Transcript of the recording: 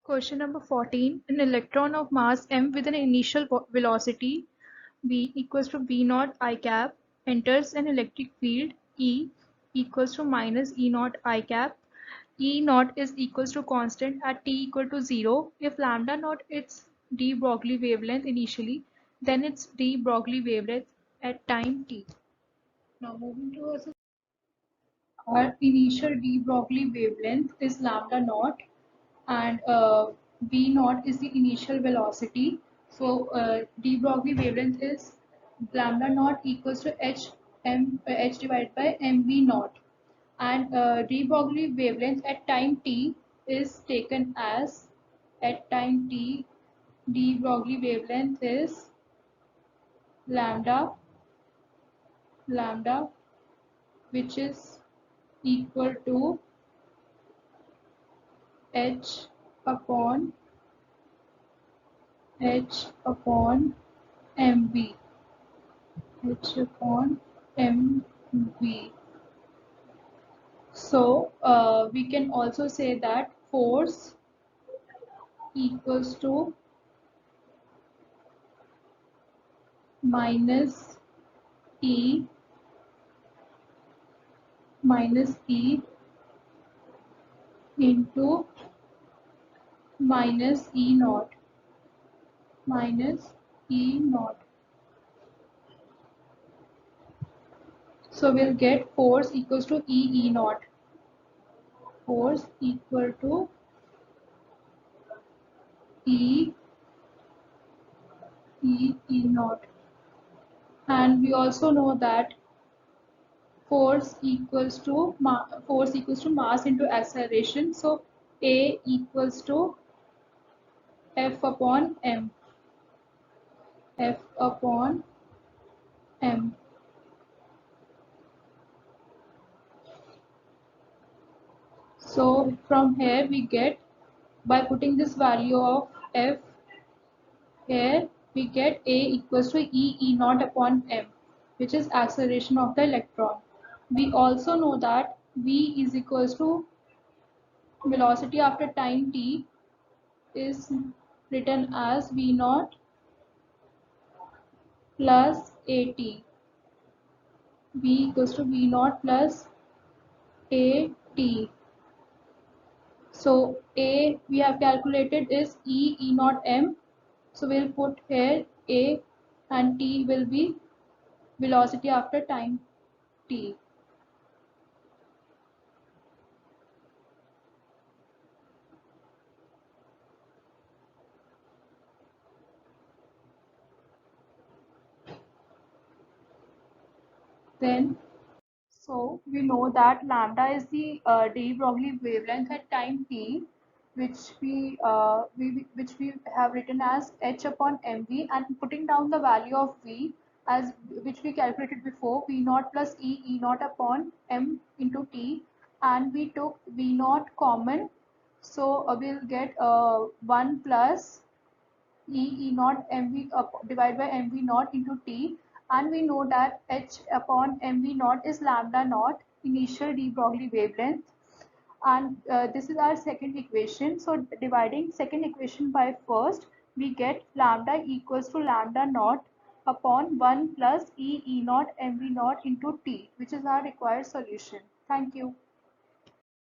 Question number 14. An electron of mass m with an initial velocity v equals to v naught I cap enters an electric field E equals to minus E naught I cap. E naught is equals to constant at t equal to 0. If lambda naught is de Broglie wavelength initially, then it's de Broglie wavelength at time t. Now moving to our initial de Broglie wavelength is lambda naught, and v naught is the initial velocity. So de Broglie wavelength is lambda naught equals to h divided by mv naught, and de Broglie wavelength at time t is taken as at time t de Broglie wavelength is lambda, which is equal to h upon mv, h upon mv. So we can also say that force equals to minus E into minus E naught. So we'll get force equals to E naught. Force equal to E naught. And we also know that force equals to mass into acceleration. So A equals to F upon m. So from here we get, by putting this value of F here, we get A equals to E naught upon m, which is acceleration of the electron. We also know that V is equals to velocity after time t is written as V naught plus AT. V equals to V naught plus AT. So A we have calculated is E naught m. So we'll put here A, and T will be velocity after time t. Then, so we know that lambda is the de Broglie wavelength at time t, which we have written as h upon mv, and putting down the value of v as which we calculated before, v naught plus e naught upon m into t, and we took v naught common, so we'll get 1 plus E naught mv divided by mv naught into t, and we know that h upon mv naught is lambda naught, initial de Broglie wavelength, and this is our second equation. So dividing second equation by first, we get lambda equals to lambda naught upon 1 plus E naught mv naught into t, which is our required solution. Thank you.